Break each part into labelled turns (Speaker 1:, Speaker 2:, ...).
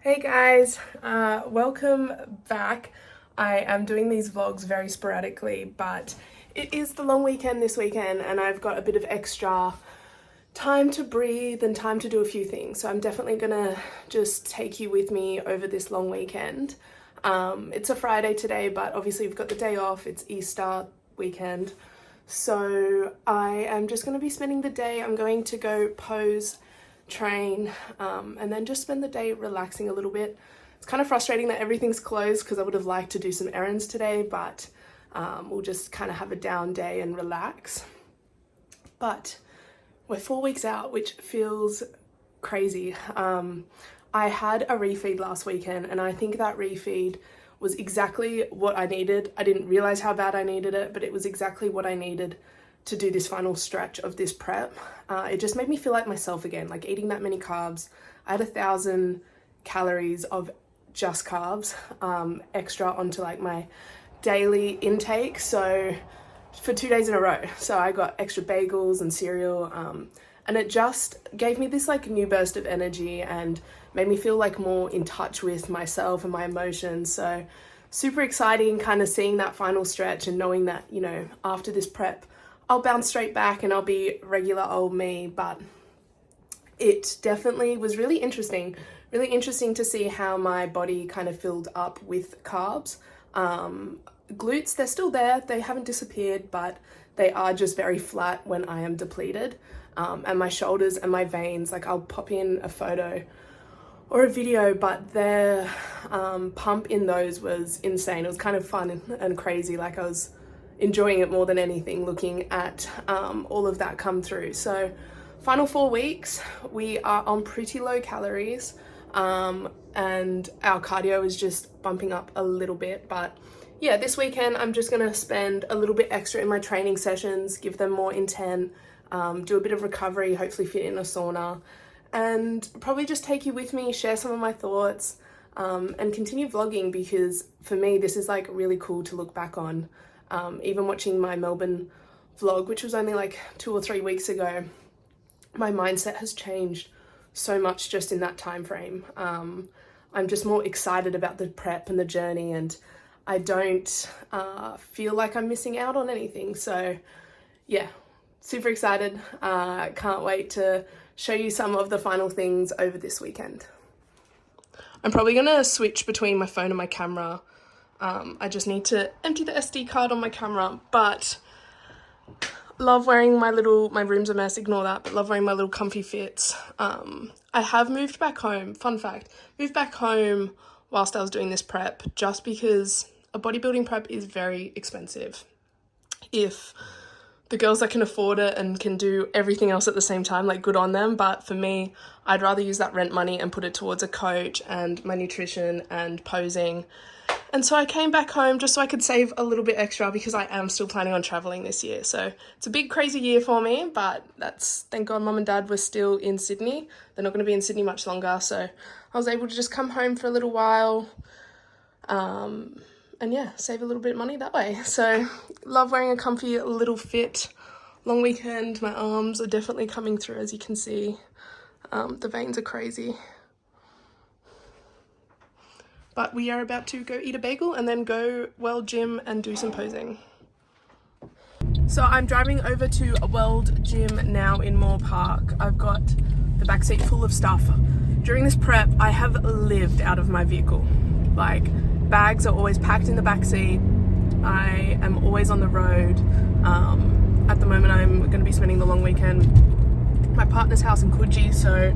Speaker 1: Hey guys, welcome back. I am doing these vlogs very sporadically, but it is the long weekend this weekend and I've got a bit of extra time to breathe and time to do a few things. So I'm definitely gonna just take you with me over this long weekend. It's a Friday today, but obviously we've got the day off. It's Easter weekend. So I am just gonna be spending the day. I'm going to go pose, train, and then just spend the day relaxing a little bit. It's kind of frustrating that everything's closed because I would have liked to do some errands today, but we'll just kind of have a down day and relax. But we're 4 weeks out, which feels crazy. I had a refeed last weekend and I think that refeed was exactly what I needed. I didn't realize how bad I needed it, but it was exactly what I needed to do this final stretch of this prep. It just made me feel like myself again, like eating that many carbs. I had 1,000 calories of just carbs extra onto like my daily intake. So for 2 days in a row. So I got extra bagels and cereal, and it just gave me this like new burst of energy and made me feel like more in touch with myself and my emotions. So super exciting kind of seeing that final stretch and knowing that, you know, after this prep, I'll bounce straight back and I'll be regular old me. But it definitely was really interesting to see how my body kind of filled up with carbs. Glutes, they're still there, they haven't disappeared, but they are just very flat when I am depleted. And my shoulders and my veins, like I'll pop in a photo or a video, but their pump in those was insane. It was kind of fun and crazy. Like I was enjoying it more than anything, looking at all of that come through. So final 4 weeks, we are on pretty low calories, and our cardio is just bumping up a little bit. But yeah, this weekend I'm just gonna spend a little bit extra in my training sessions, give them more intent, do a bit of recovery, hopefully fit in a sauna, and probably just take you with me, share some of my thoughts, and continue vlogging, because for me this is like really cool to look back on. Even watching my Melbourne vlog, which was only like 2 or 3 weeks ago, my mindset has changed so much just in that time frame. I'm just more excited about the prep and the journey, and I don't feel like I'm missing out on anything. So yeah, super excited. Can't wait to show you some of the final things over this weekend. I'm probably gonna switch between my phone and my camera. I just need to empty the SD card on my camera, but love wearing my room's a mess, ignore that, but love wearing my little comfy fits. I have moved back home, fun fact, moved back home whilst I was doing this prep, just because a bodybuilding prep is very expensive. If the girls that can afford it and can do everything else at the same time, like good on them, but for me, I'd rather use that rent money and put it towards a coach and my nutrition and posing. And so I came back home just so I could save a little bit extra, because I am still planning on traveling this year. So it's a big crazy year for me, but thank God mum and dad were still in Sydney. They're not going to be in Sydney much longer. So I was able to just come home for a little while, and yeah, save a little bit of money that way. So love wearing a comfy little fit. Long weekend, my arms are definitely coming through, as you can see. The veins are crazy. But we are about to go eat a bagel and then go World Gym and do some posing. So I'm driving over to World Gym now in Moore Park. I've got the backseat full of stuff. During this prep, I have lived out of my vehicle. Like, bags are always packed in the backseat. I am always on the road. At the moment, I'm going to be spending the long weekend at my partner's house in Coogee, so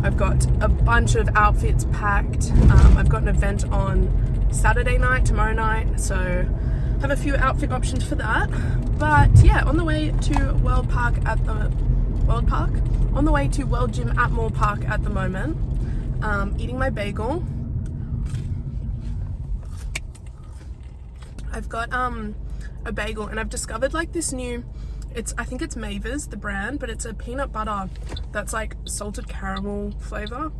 Speaker 1: I've got a bunch of outfits packed. I've got an event on Saturday night, tomorrow night, so I have a few outfit options for that. But yeah, on the way to World Gym at Moore Park at the moment, eating my bagel. I've got a bagel, and I've discovered like this new, I think it's Maver's, the brand, but it's a peanut butter that's like salted caramel flavor,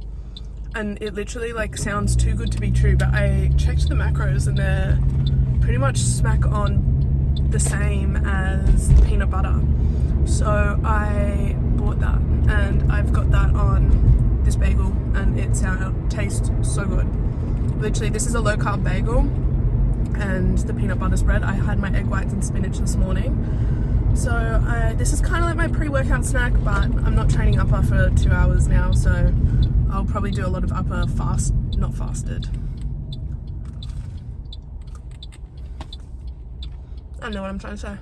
Speaker 1: and it literally like sounds too good to be true, but I checked the macros and they're pretty much smack on the same as peanut butter. So I bought that and I've got that on this bagel and it tastes so good. Literally, this is a low carb bagel and the peanut butter spread. I had my egg whites and spinach this morning. So this is kind of like my pre-workout snack, but I'm not training upper for 2 hours now, so I'll probably do a lot of upper not fasted. I don't know what I'm trying to say.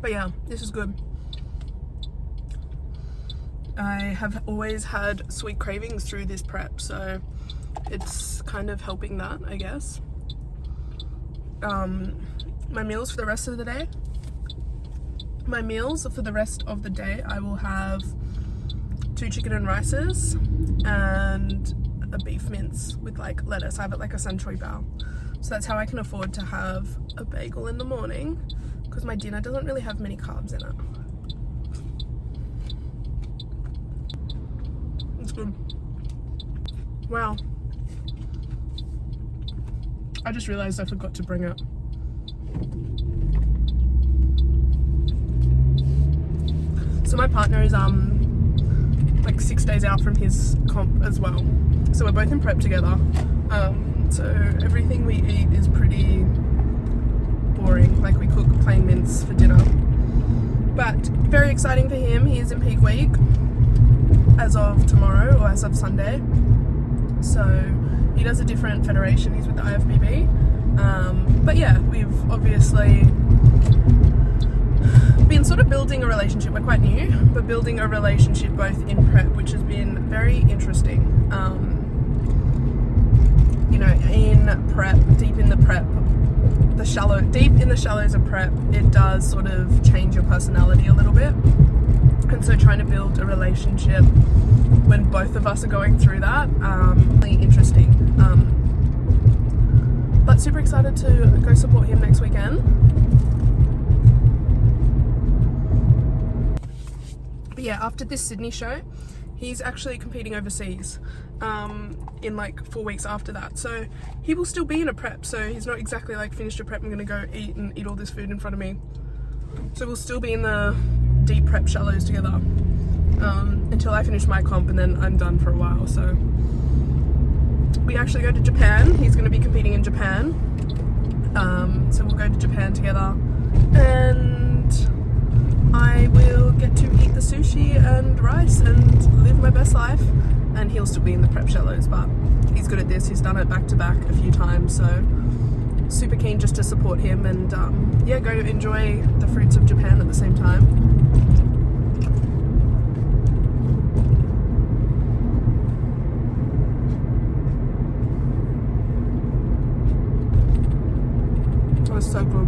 Speaker 1: But yeah, this is good. I have always had sweet cravings through this prep, so it's kind of helping that, I guess. My meals for the rest of the day. My meals for the rest of the day, I will have 2 chicken and rices and a beef mince with like lettuce. I have it like a sunchoy bao. So that's how I can afford to have a bagel in the morning, because my dinner doesn't really have many carbs in it. It's good. Wow. I just realized I forgot to bring it. So my partner is like 6 days out from his comp as well. So we're both in prep together. So everything we eat is pretty boring. Like we cook plain mince for dinner. But very exciting for him. He is in peak week as of tomorrow, or as of Sunday. So he does a different federation. He's with the IFBB. But yeah, we've obviously been sort of building a relationship. We're quite new, but building a relationship both in prep, which has been very interesting. You know, in prep, deep in the shallows of prep, it does sort of change your personality a little bit. And so trying to build a relationship when both of us are going through that, really interesting. But super excited to go support him next weekend. But yeah, after this Sydney show, he's actually competing overseas in like 4 weeks after that. So he will still be in a prep. So he's not exactly like finished a prep and gonna go eat all this food in front of me. So we'll still be in the deep prep shallows together until I finish my comp, and then I'm done for a while. So we actually go to Japan. He's going to be competing in Japan. So we'll go to Japan together, and I will get to eat the sushi and rice and live my best life. And he'll still be in the prep shallows, but he's good at this. He's done it back to back a few times, so super keen just to support him and yeah, go enjoy the fruits of Japan at the same time. It was so good.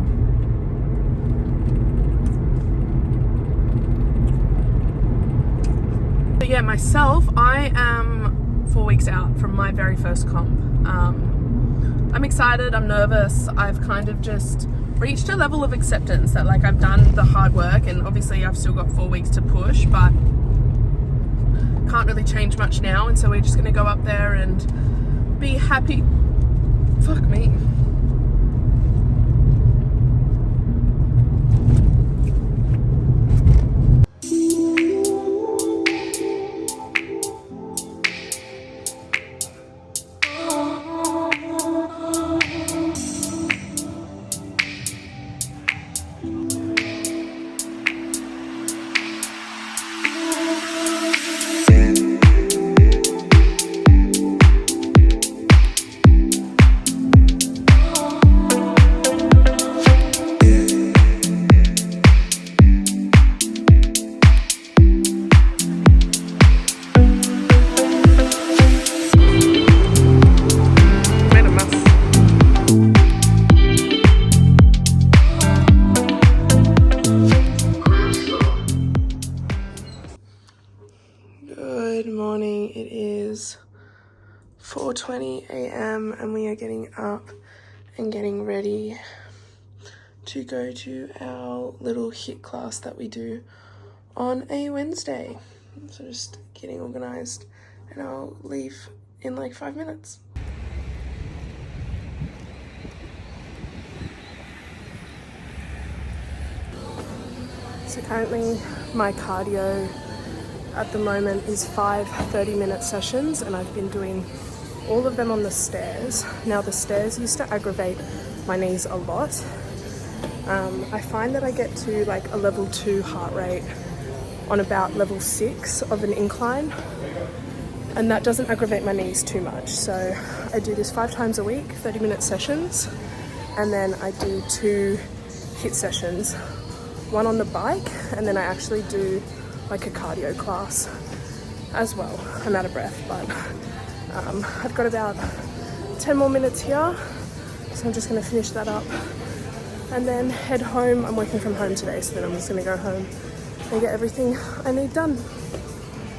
Speaker 1: But yeah, myself, I am 4 weeks out from my very first comp. I'm excited, I'm nervous. I've kind of just reached a level of acceptance that like I've done the hard work, and obviously I've still got 4 weeks to push, but can't really change much now. And so we're just gonna go up there and be happy. Fuck me. Good morning, it is 4:20 a.m. and we are getting up and getting ready to go to our little HIIT class that we do on a Wednesday. So just getting organized, and I'll leave in like 5 minutes. So currently my cardio at the moment is 5 30-minute sessions, and I've been doing all of them on the stairs. Now the stairs used to aggravate my knees a lot. I find that I get to like a level 2 heart rate on about level 6 of an incline, and that doesn't aggravate my knees too much. So I do this 5 times a week, 30-minute sessions, and then I do 2 HIIT sessions, one on the bike, and then I actually do like a cardio class as well. I'm out of breath, but I've got about 10 more minutes here, so I'm just going to finish that up and then head home. I'm working from home today, so then I'm just going to go home and get everything I need done.